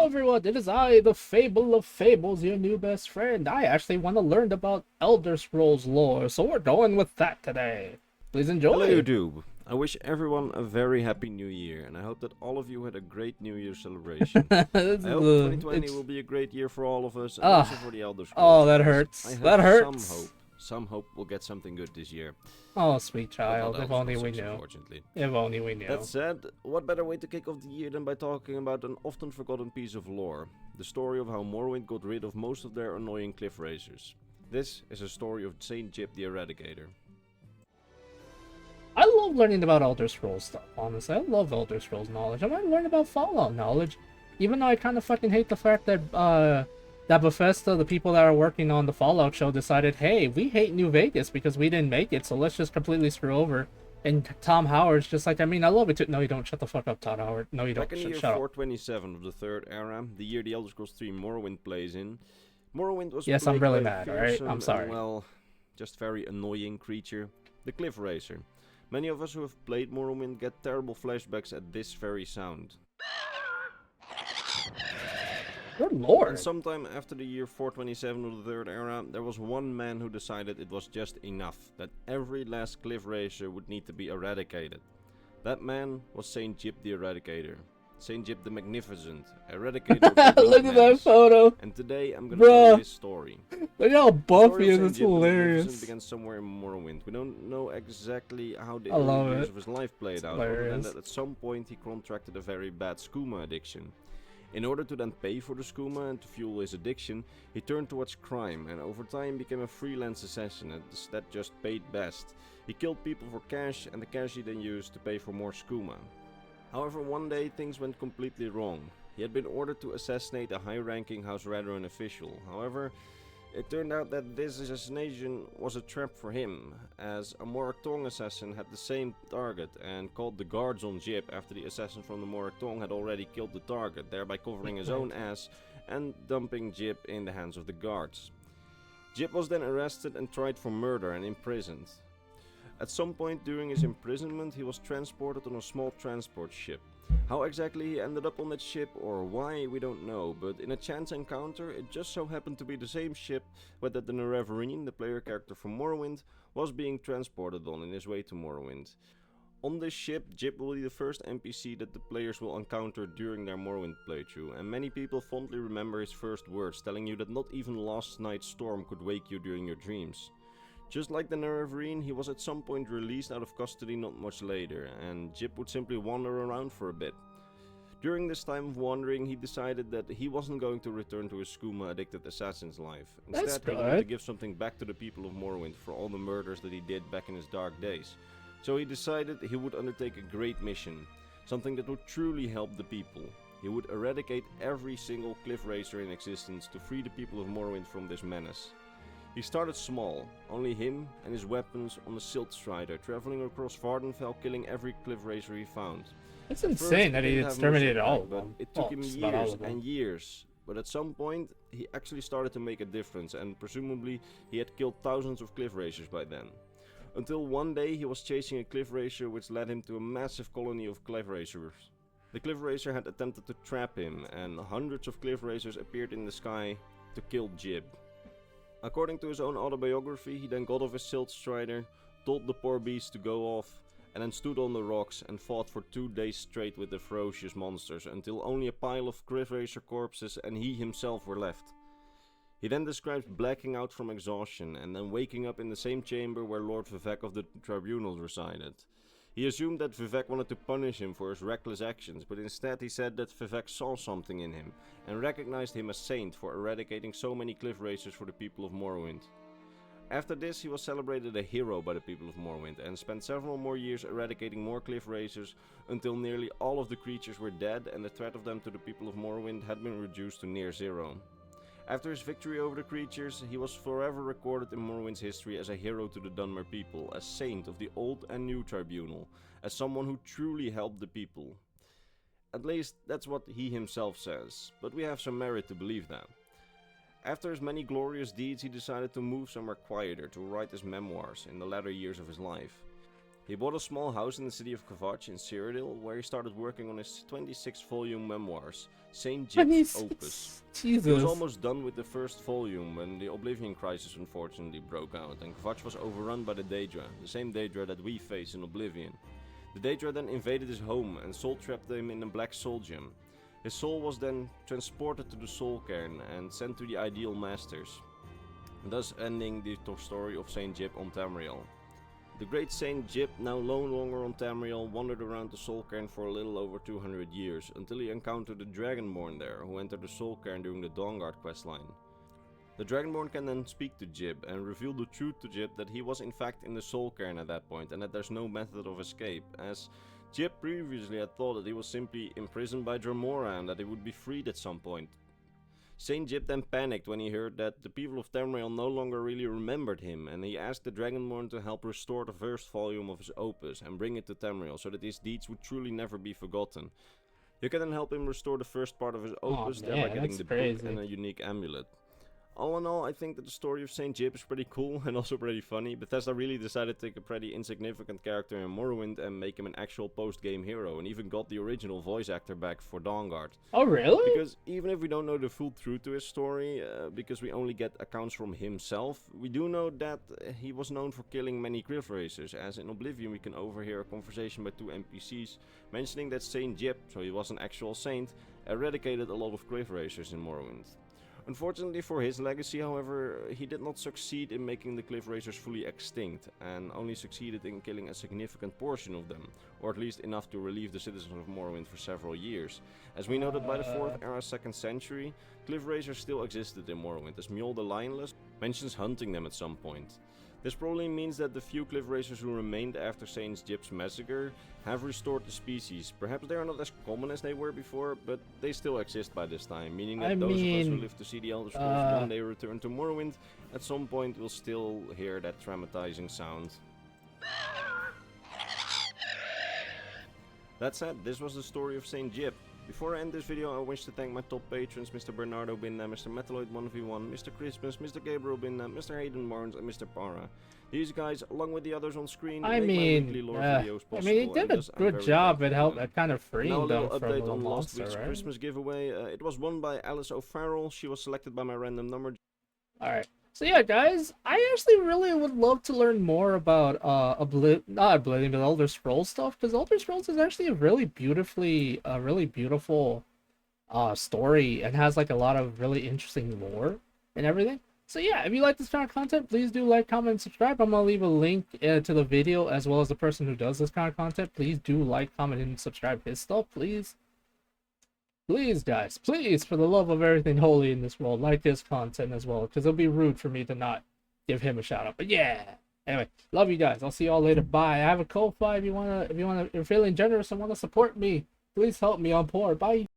everyone, it is I, the Fable of Fables, your new best friend. I actually want to learn about Elder Scrolls lore, so we're going with that today. Please enjoy. Hello, Jiub. I wish everyone a very happy new year, and I hope that all of you had a great New Year celebration. I hope 2020 will be a great year for all of us, and also for the Elder Scrolls. Oh, that guys. hurts. I have That hurts. Some hope we'll get something good this year. Oh, sweet But not child, if Elder only Scrolls we 6, knew. unfortunately. If only we knew. That said, what better way to kick off the year than by talking about an often forgotten piece of lore, the story of how Morrowind got rid of most of their annoying cliff racers. This is a story of Saint Jiub the Eradicator. I love learning about Elder Scrolls stuff, honestly. I love Elder Scrolls knowledge. I want to learn about Fallout knowledge. Even though I kind of fucking hate the fact that, that Bethesda, the people that are working on the Fallout show, decided, hey, we hate New Vegas because we didn't make it, so let's just completely screw over. And Tom Howard's just like, I mean, I love it too. No, you don't. Shut the fuck up, Todd Howard. No, you don't. Back in the year Shut up. 427 of the Third Era, the year the Elder Scrolls 3 Morrowind plays in, Morrowind was Yes, I'm plagued really by a mad, alright? fearsome I'm sorry. and, well, just very annoying creature, the Cliff Racer. Many of us who have played Morrowind get terrible flashbacks at this very sound. Good lord. And sometime after the year 427 of the Third Era, there was one man who decided it was just enough, that every last Cliff Racer would need to be eradicated. That man was Saint Jiub the Eradicator. Saint Jiub the Magnificent, Eradicator of the Look at that Wilderness. photo. And today I'm gonna tell you his story. Look how buff Story he is. of It's Saint Jiub the Magnificent hilarious. began somewhere in Morrowind. We don't know exactly how the I love early years it. of his life played It's out, other than hilarious. that at some point he contracted a very bad skooma addiction. In order to then pay for the skooma and to fuel his addiction, he turned towards crime and over time became a freelance assassin that just paid best. He killed people for cash, and the cash he then used to pay for more skooma. However, one day things went completely wrong. He had been ordered to assassinate a high-ranking House Radaron official. However, it turned out that this assassination was a trap for him, as a Moraktong assassin had the same target and called the guards on Jiub after the assassin from the Moraktong had already killed the target, thereby covering his own ass and dumping Jiub in the hands of the guards. Jiub was then arrested and tried for murder and imprisoned. At some point during his imprisonment, he was transported on a small transport ship. How exactly he ended up on that ship or why, we don't know, but in a chance encounter, it just so happened to be the same ship that the Nerevarine, the player character from Morrowind, was being transported on in his way to Morrowind. On this ship, Jiub will be the first NPC that the players will encounter during their Morrowind playthrough, and many people fondly remember his first words, telling you that not even last night's storm could wake you during your dreams. Just like the Nerevarine, he was at some point released out of custody not much later, and Jiub would simply wander around for a bit. During this time of wandering, he decided that he wasn't going to return to his skooma-addicted assassin's life. Instead, he wanted to give something back to the people of Morrowind for all the murders that he did back in his dark days. So he decided he would undertake a great mission, something that would truly help the people. He would eradicate every single cliff racer in existence to free the people of Morrowind from this menace. He started small, only him and his weapons on a silt strider, traveling across Vardenfell, killing every cliff racer he found. It's At first, insane that he didn't have much exterminated all of impact, them. but it took Well, him just about all years of them. and years. But at some point, he actually started to make a difference, and presumably he had killed thousands of cliff racers by then. Until one day he was chasing a cliff racer, which led him to a massive colony of cliff racers. The cliff racer had attempted to trap him, and hundreds of cliff racers appeared in the sky to kill Jiub. According to his own autobiography, he then got off his silt strider, told the poor beast to go off, and then stood on the rocks and fought for 2 days straight with the ferocious monsters until only a pile of cliff racer corpses and he himself were left. He then describes blacking out from exhaustion and then waking up in the same chamber where Lord Vivek of the Tribunal resided. He assumed that Vivek wanted to punish him for his reckless actions, but instead he said that Vivek saw something in him and recognized him as saint for eradicating so many cliff racers for the people of Morrowind. After this, he was celebrated a hero by the people of Morrowind and spent several more years eradicating more cliff racers until nearly all of the creatures were dead and the threat of them to the people of Morrowind had been reduced to near zero. After his victory over the creatures, he was forever recorded in Morrowind's history as a hero to the Dunmer people, as saint of the Old and New Tribunal, as someone who truly helped the people. At least, that's what he himself says, but we have some merit to believe that. After his many glorious deeds, he decided to move somewhere quieter to write his memoirs in the latter years of his life. He bought a small house in the city of Kvatch in Cyrodiil, where he started working on his 26-volume memoirs, Saint Jib's opus. Jesus. He was almost done with the first volume when the Oblivion Crisis unfortunately broke out, and Kvatch was overrun by the Daedra, the same Daedra that we face in Oblivion. The Daedra then invaded his home and soul-trapped him in a black soul gem. His soul was then transported to the Soul Cairn and sent to the Ideal Masters, thus ending the story of Saint Jib on Tamriel. The great Saint Jiub, now no longer on Tamriel, wandered around the Soul Cairn for a little over 200 years, until he encountered the Dragonborn there, who entered the Soul Cairn during the Dawnguard questline. The Dragonborn can then speak to Jiub and reveal the truth to Jiub that he was in fact in the Soul Cairn at that point and that there's no method of escape, as Jiub previously had thought that he was simply imprisoned by Dremora and that he would be freed at some point. Saint Jiub then panicked when he heard that the people of Tamriel no longer really remembered him, and he asked the Dragonborn to help restore the first volume of his opus and bring it to Tamriel so that his deeds would truly never be forgotten. You can then help him restore the first part of his opus, thereby getting the book and a unique amulet. All in all, I think that the story of Saint Jiub is pretty cool and also pretty funny. Bethesda really decided to take a pretty insignificant character in Morrowind and make him an actual post-game hero, and even got the original voice actor back for Dawnguard. Oh, really? Because even if we don't know the full truth to his story, because we only get accounts from himself, we do know that he was known for killing many cliff racers, as in Oblivion we can overhear a conversation by two NPCs mentioning that Saint Jiub, so he was an actual saint, eradicated a lot of cliff racers in Morrowind. Unfortunately for his legacy, however, he did not succeed in making the cliff racers fully extinct, and only succeeded in killing a significant portion of them, or at least enough to relieve the citizens of Morrowind for several years. As we know that by the 4th era 2nd century, cliff racers still existed in Morrowind, as Mjol the Lionless mentions hunting them at some point. This probably means that the few cliff racers who remained after Saint Jiub's massacre have restored the species. Perhaps they are not as common as they were before, but they still exist by this time, meaning that those of us who live to see the Elder Scrolls one day return to Morrowind, at some point will still hear that traumatizing sound. That said, this was the story of Saint Jiub. Before I end this video, I wish to thank my top patrons, Mr. Bernardo Binda, Mr. Metalloid1v1, Mr. Christmas, Mr. Gabriel Binda, Mr. Hayden Barnes, and Mr. Para. These guys, along with the others on screen, make my weekly lore videos possible. I mean, he did a good job at kind of freeing them from update the on last monster, week's right? Christmas giveaway. It was won by Alice O'Farrell. She was selected by my random number. Alright. So yeah, guys, I actually really would love to learn more about not Oblivion, but Elder Scrolls stuff, because Elder Scrolls is actually a really beautiful story and has like a lot of really interesting lore and everything. So yeah, if you like this kind of content, please do like, comment, and subscribe. I'm gonna leave a link to the video as well as the person who does this kind of content. Please do like, comment, and subscribe his stuff, please. Please, guys, please, for the love of everything holy in this world, like his content as well, because it'll be rude for me to not give him a shout out. But yeah, anyway, love you guys. I'll see y'all later. Bye. I have a Ko-Fi if you're feeling generous and want to support me. Please help me. I'm poor. Bye.